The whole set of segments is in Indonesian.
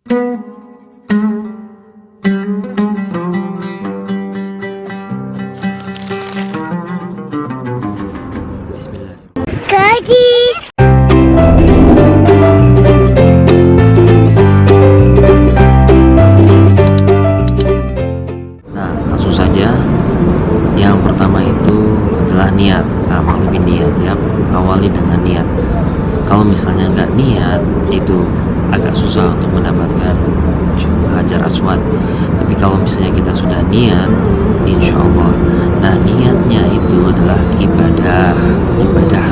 Bismillah. Nah, langsung saja. Yang pertama itu adalah niat. Lebih niat ya. Awali dengan niat. Kalau misalnya nggak niat, itu agak susah untuk mendapatkan Hajar Aswad. Tapi kalau misalnya kita sudah niat, insya Allah. Nah, niatnya itu adalah ibadah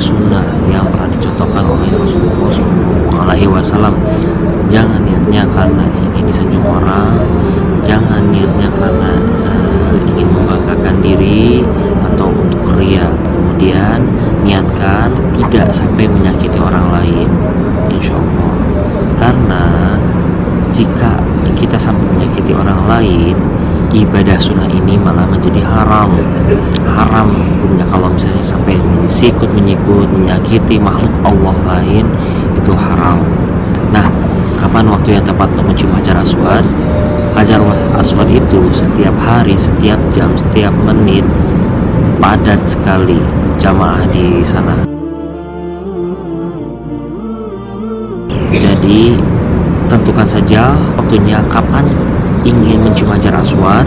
sunnah yang pernah dicontohkan oleh Rasulullah SAW. Jangan niatnya karena ingin disanjung orang, jangan niatnya karena ingin membanggakan diri atau untuk ria. Kemudian niatkan tidak sampai menyakiti orang lain, insya Allah. Karena jika kita sampai menyakiti orang lain, ibadah sunnah ini malah menjadi haram hukumnya. Kalau misalnya sampai sikut menyikut menyakiti makhluk Allah lain, itu haram. Nah, kapan waktu yang tepat untuk mencium Hajar Aswad? Hajar Aswad itu setiap hari, setiap jam, setiap menit padat sekali jamaah di sana. Jadi tentukan saja waktunya kapan ingin mencium Hajar Aswad.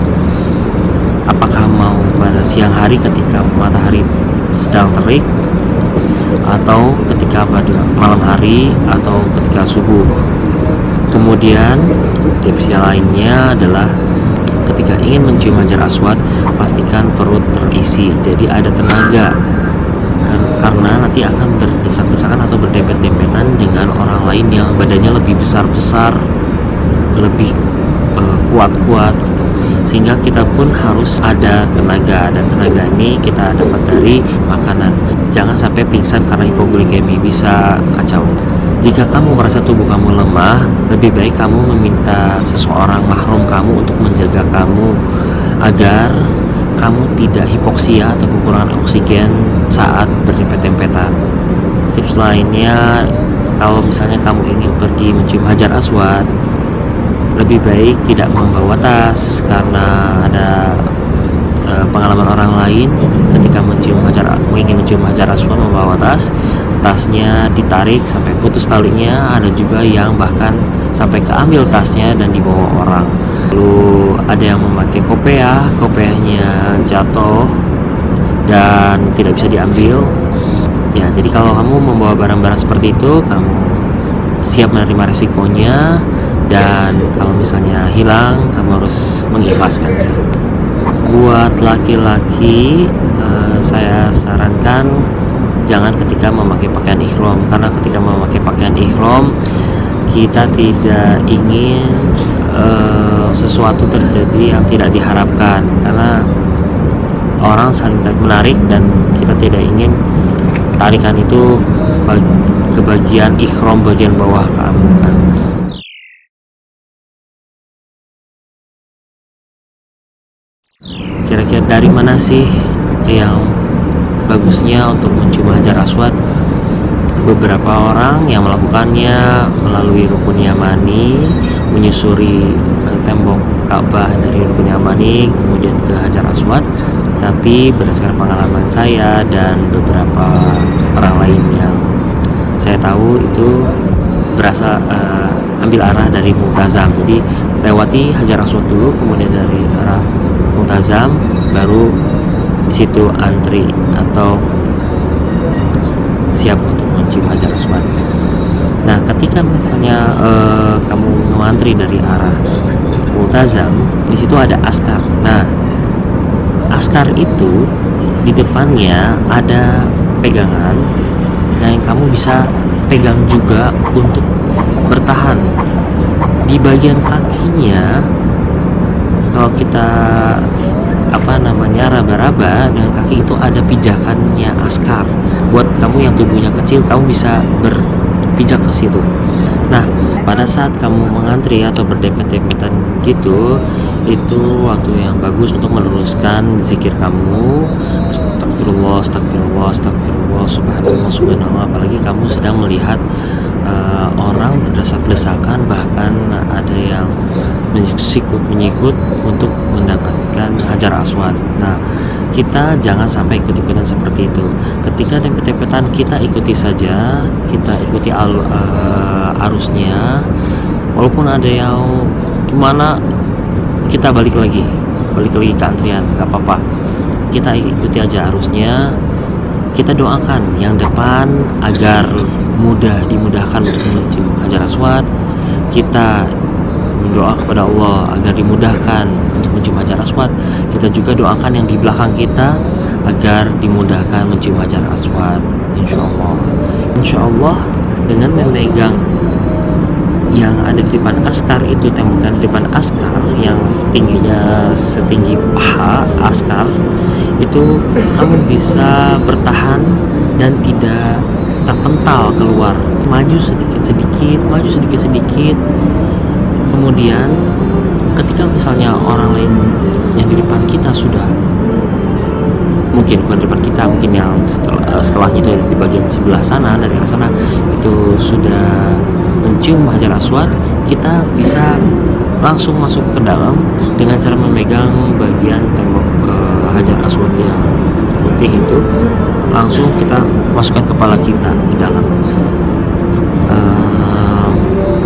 Apakah mau pada siang hari ketika matahari sedang terik, atau ketika pada malam hari, atau ketika subuh. Kemudian tips yang lainnya adalah ketika ingin mencium Hajar Aswad, pastikan perut terisi, jadi ada tenaga. Karena nanti akan berdesak-desakan atau berdempet-dempetan dengan orang lain yang badannya lebih besar-besar, lebih kuat-kuat gitu. Sehingga kita pun harus ada tenaga, dan tenaga ini kita dapat dari makanan. Jangan sampai pingsan karena hipoglikemi, bisa kacau. Jika kamu merasa tubuh kamu lemah, lebih baik kamu meminta seseorang mahram kamu untuk menjaga kamu agar kamu tidak hipoksia atau kekurangan oksigen saat berdempet-dempetan. Tips lainnya, kalau misalnya kamu ingin pergi mencium Hajar Aswad, lebih baik tidak membawa tas, karena ada pengalaman orang lain ketika ingin mencium Hajar Aswad membawa tasnya ditarik sampai putus talinya. Ada juga yang bahkan sampai keambil tasnya dan dibawa orang. Lalu ada yang memakai kopiahnya jatuh dan tidak bisa diambil ya. Jadi kalau kamu membawa barang-barang seperti itu, kamu siap menerima risikonya, dan kalau misalnya hilang, kamu harus mengikhlaskannya. Buat laki-laki, saya sarankan jangan ketika memakai pakaian ihram, karena ketika memakai pakaian ihram kita tidak ingin sesuatu terjadi yang tidak diharapkan, karena orang saling menarik dan kita tidak ingin tarikan itu ke bagian ihram bagian bawah kamu kan. Kira-kira dari mana sih yang bagusnya untuk mencium Hajar Aswad? Beberapa orang yang melakukannya melalui Rukun Yamani, menyusuri tembok Ka'bah dari Rukun Yamani kemudian ke Hajar Aswad. Tapi berdasarkan pengalaman saya dan beberapa orang lain yang saya tahu, itu ambil arah dari Multazam. Jadi lewati Hajar Aswad dulu, kemudian dari arah Multazam baru di situ antri atau siap untuk mencium Hajar Aswad. Nah, ketika misalnya kamu mengantri dari arah Multazam, di situ ada askar. Nah, askar itu di depannya ada pegangan yang kamu bisa pegang juga untuk bertahan. Di bagian kakinya, kalau kita raba-raba dengan kaki, itu ada pijakannya askar. Buat kamu yang tubuhnya kecil, kamu bisa berpijak ke situ. Nah, pada saat kamu mengantri atau berdempet-dempetan gitu, itu waktu yang bagus untuk meluruskan zikir kamu. Astagfirullah, astagfirullah, astagfirullah, subhanallah, subhanallah. Apalagi kamu sedang melihat orang berdesak-desakan, bahkan ada yang menyikut-menyikut untuk mendapatkan Hajar Aswad. Nah, kita jangan sampai ikut-ikutan seperti itu. Ketika dempet-dempetan, kita ikuti saja, kita ikuti arusnya. Walaupun ada yang gimana, kita balik lagi ke antrian, nggak apa-apa. Kita ikuti aja arusnya. Kita doakan yang depan agar dimudahkan untuk menuju Hajar Aswad. Kita berdoa kepada Allah agar dimudahkan untuk mencium Hajar Aswad. Kita juga doakan yang di belakang kita agar dimudahkan mencium Hajar Aswad. Insya Allah dengan memegang yang ada di depan askar itu, tembakan di depan askar yang setinggi paha askar itu, kamu bisa bertahan dan tidak terpental keluar, maju sedikit. Kemudian ketika misalnya orang lain yang di depan kita sudah, mungkin bukan depan kita, mungkin yang setelahnya itu di bagian sebelah sana, dari arah sana itu sudah mencium Hajar Aswad, kita bisa langsung masuk ke dalam dengan cara memegang bagian tembok Hajar Aswad yang putih itu, langsung kita masukkan kepala kita ke dalam.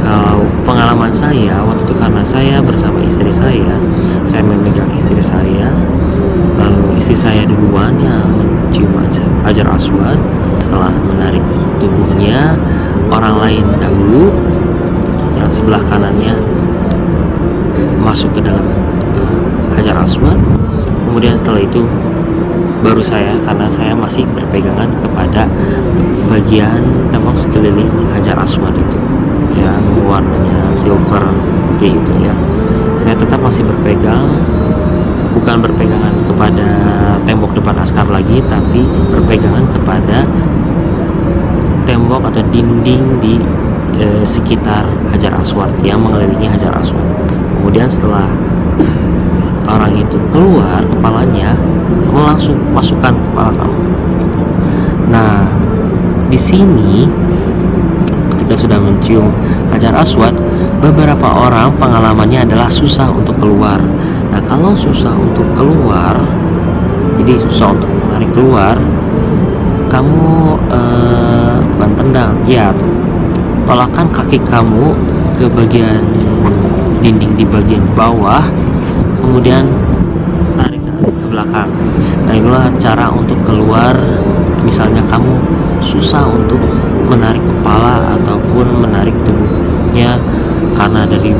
Kalau pengalaman saya waktu itu, karena saya bersama istri saya memegang istri saya, lalu istri saya duluan yang mencium Hajar Aswad. Setelah menarik tubuhnya, orang lain dahulu yang sebelah kanannya masuk ke dalam Hajar Aswad. Kemudian setelah itu baru saya, karena saya masih berpegangan kepada bagian tembok sekeliling Hajar Aswad itu yang warnanya silver putih itu ya, saya tetap masih berpegang, bukan berpegangan kepada tembok depan askar lagi, tapi berpegangan kepada tembok atau dinding di sekitar Hajar Aswad yang mengelilingi Hajar Aswad. Kemudian setelah orang itu keluar kepalanya, kamu langsung masukkan kepala kamu. Nah, di sini ketika sudah mencium Hajar Aswad, beberapa orang pengalamannya adalah susah untuk keluar. Nah, kalau susah untuk keluar, jadi susah untuk menarik keluar, kamu bukan tendang ya, tolakkan kaki kamu ke bagian dinding di bagian bawah, kemudian tarik ke belakang. Nah, inilah cara untuk keluar. Misalnya kamu susah untuk menarik kepala ataupun menarik tubuhnya karena dari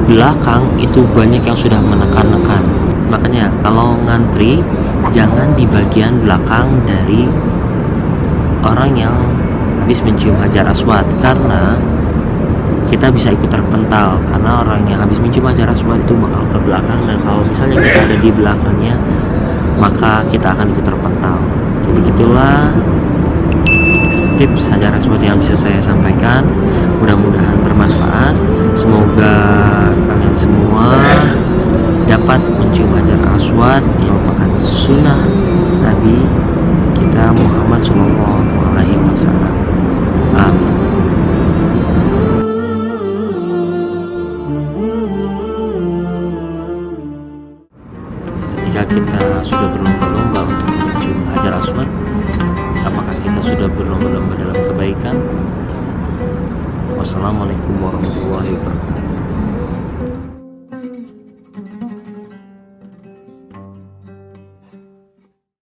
belakang itu banyak yang sudah menekan-nekan. Makanya kalau ngantri, jangan di bagian belakang dari orang yang habis mencium Hajar Aswad, karena kita bisa ikut terpental, karena orang yang habis mencium Hajar Aswad itu bakal ke belakang, dan kalau misalnya kita ada di belakangnya, maka kita akan ikut terpental. Jadi gitulah tips Hajar Aswad yang bisa saya sampaikan. Mudah-mudahan bermanfaat. Semoga kalian semua dapat mencium Hajar Aswad yang merupakan sunnah Nabi kita Muhammad SAW. Amin. Ketika kita sudah berlomba-lomba untuk mencium Hajar Aswad, apakah kita sudah berlomba-lomba dalam kebaikan? Wassalamualaikum warahmatullahi wabarakatuh.